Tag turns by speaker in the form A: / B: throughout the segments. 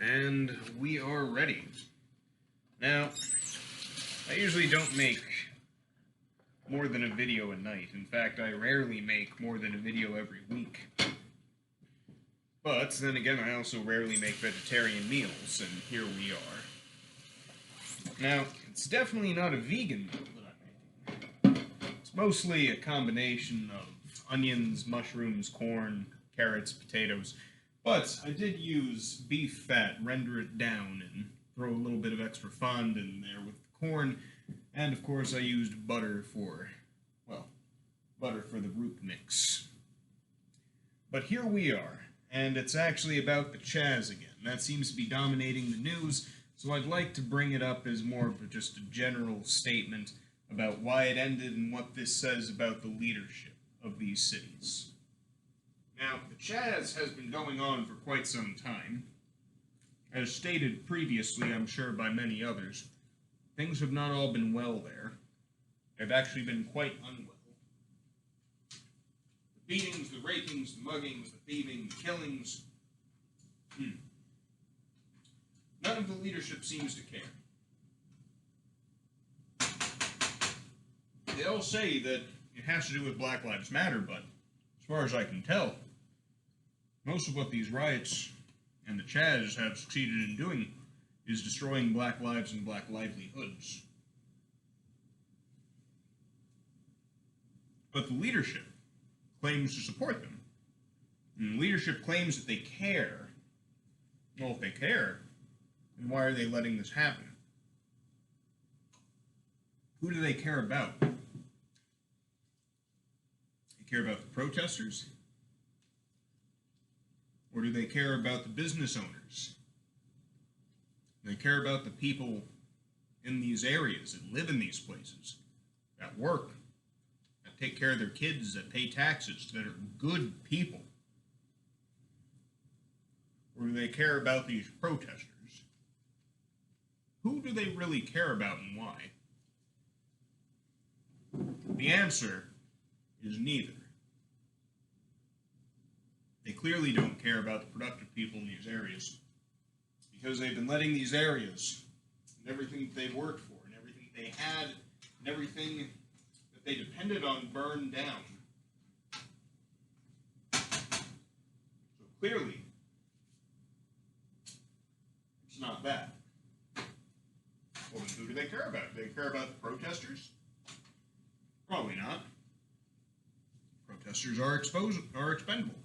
A: And we are ready. Now, I usually don't make more than a video a night. In fact, I rarely make more than a video every week. But then again, I also rarely make vegetarian meals, and here we are. Now, it's definitely not a vegan meal that I'm making. It's mostly a combination of onions, mushrooms, corn, carrots, potatoes. But I did use beef fat, render it down, and throw a little bit of extra fond in there with the corn. And of course I used butter for, well, butter for the root mix. But here we are, and it's actually about the CHAZ again. That seems to be dominating the news, so I'd like to bring it up as more of just a general statement about why it ended and what this says about the leadership of these cities. Now, the CHAZ has been going on for quite some time. As stated previously, I'm sure by many others, things have not all been well there. They've actually been quite unwell. The beatings, the rapings, the muggings, the thieving, the killings. None of the leadership seems to care. They all say that it has to do with Black Lives Matter, but as far as I can tell, most of what these riots and the CHAZ have succeeded in doing is destroying black lives and black livelihoods. But the leadership claims to support them. And the leadership claims that they care. Well, if they care, then why are they letting this happen? Who do they care about? They care about the protesters? Or do they care about the business owners? Do they care about the people in these areas that live in these places, that work, that take care of their kids, that pay taxes, that are good people? Or do they care about these protesters? Who do they really care about and why? The answer is neither. They clearly don't care about the productive people in these areas because they've been letting these areas and everything that they've worked for and everything they had and everything that they depended on burn down. So clearly, it's not that. Well, then who do they care about? Do they care about the protesters? Probably not. Protesters are expendable.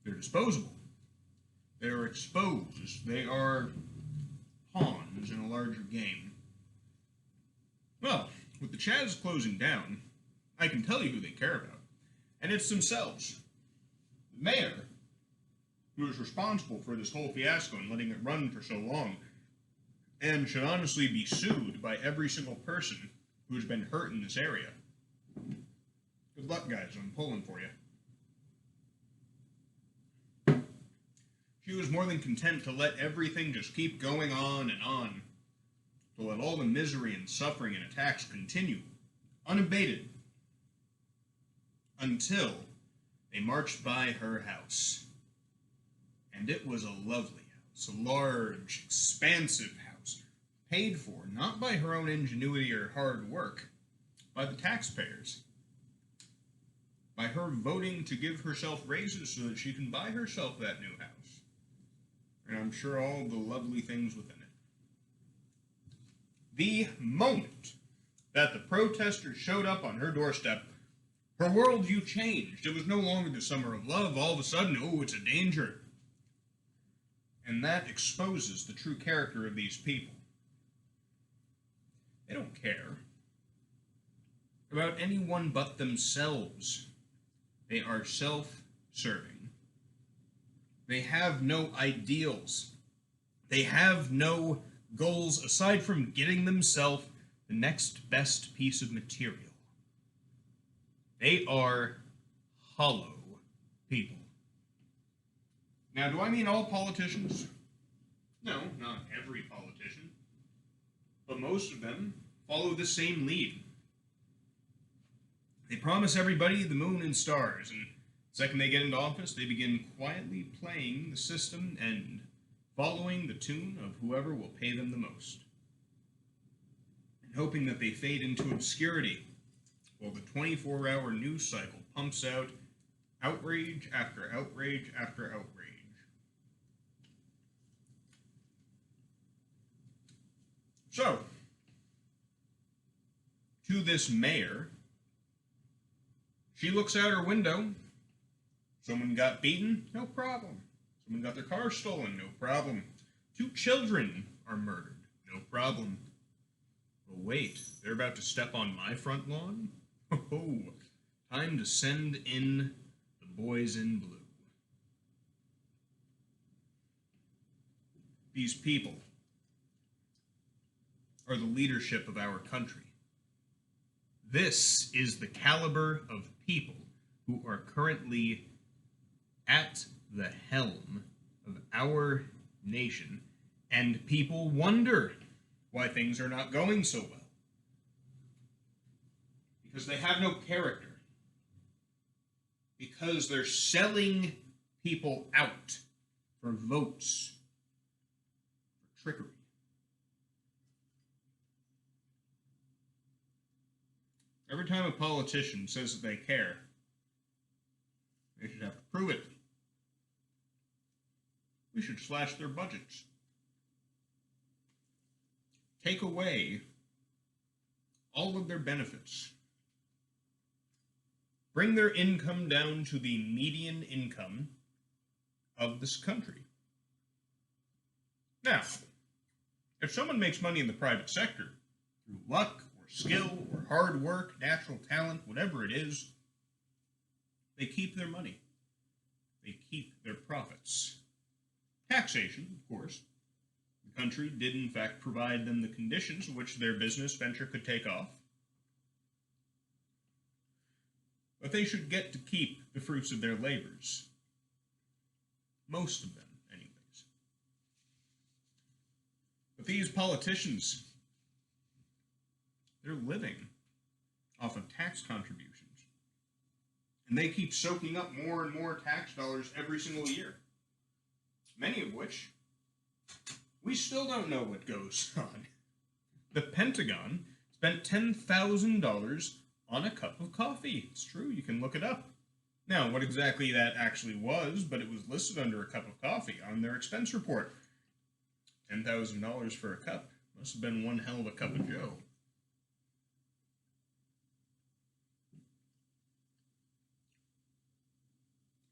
A: They're disposable. They are exposed. They are pawns in a larger game. Well, with the CHAZ closing down, I can tell you who they care about. And it's themselves. The mayor, who is responsible for this whole fiasco and letting it run for so long, and should honestly be sued by every single person who has been hurt in this area. Good luck, guys. I'm pulling for you. She was more than content to let everything just keep going on, to let all the misery and suffering and attacks continue, unabated, until they marched by her house. And it was a lovely house, a large, expansive house, paid for not by her own ingenuity or hard work, by the taxpayers, by her voting to give herself raises so that she can buy herself that new house. And I'm sure all the lovely things within it. The moment that the protesters showed up on her doorstep, her worldview changed. It was no longer the summer of love. All of a sudden, oh, it's a danger. And that exposes the true character of these people. They don't care about anyone but themselves. They are self-serving. They have no ideals. They have no goals aside from getting themselves the next best piece of material. They are hollow people. Now, do I mean all politicians? No, not every politician. But most of them follow the same lead. They promise everybody the moon and stars, and the second they get into office, they begin quietly playing the system and following the tune of whoever will pay them the most, and hoping that they fade into obscurity while the 24-hour news cycle pumps out outrage after outrage after outrage. So, to this mayor, she looks out her window. Someone got beaten? No problem. Someone got their car stolen? No problem. 2 children are murdered? No problem. But wait, they're about to step on my front lawn? Oh, time to send in the boys in blue. These people are the leadership of our country. This is the caliber of people who are currently at the helm of our nation, and people wonder why things are not going so well. Because they have no character. Because they're selling people out for votes, for trickery. Every time a politician says that they care, they should have to prove it. We should slash their budgets. Take away all of their benefits. Bring their income down to the median income of this country. Now, if someone makes money in the private sector through luck or skill or hard work, natural talent, whatever it is, they keep their money. They keep their profits. Taxation, of course. The country did, in fact, provide them the conditions in which their business venture could take off. But they should get to keep the fruits of their labors. Most of them, anyways. But these politicians, they're living off of tax contributions. And they keep soaking up more and more tax dollars every single year. Many of which we still don't know what goes on. The Pentagon spent $10,000 on a cup of coffee. It's true, you can look it up. Now, what exactly that actually was, but it was listed under a cup of coffee on their expense report. $10,000 for a cup. Must have been one hell of a cup of joe.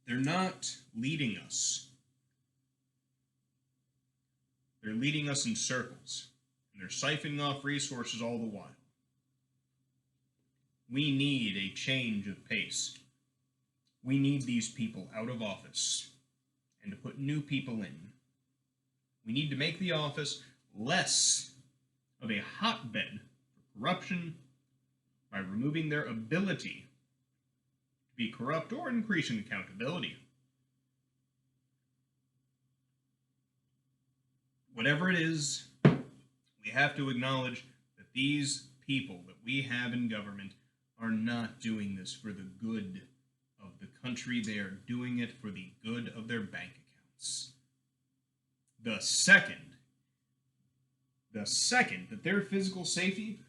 A: They're not leading us. They're leading us in circles, and they're siphoning off resources all the while. We need a change of pace. We need these people out of office and to put new people in. We need to make the office less of a hotbed for corruption by removing their ability to be corrupt or increasing accountability. Whatever it is, we have to acknowledge that these people that we have in government are not doing this for the good of the country. They are doing it for the good of their bank accounts. The second that their physical safety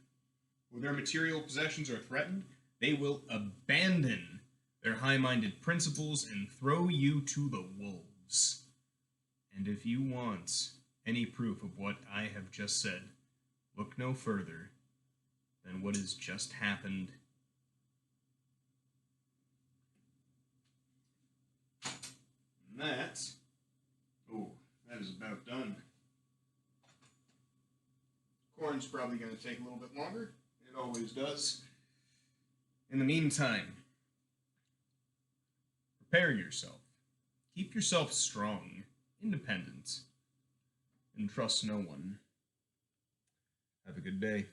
A: or their material possessions are threatened, they will abandon their high-minded principles and throw you to the wolves. And if you want any proof of what I have just said, look no further than what has just happened. And that is about done. Corn's probably going to take a little bit longer. It always does. In the meantime, prepare yourself. Keep yourself strong, independent, and trust no one. Have a good day.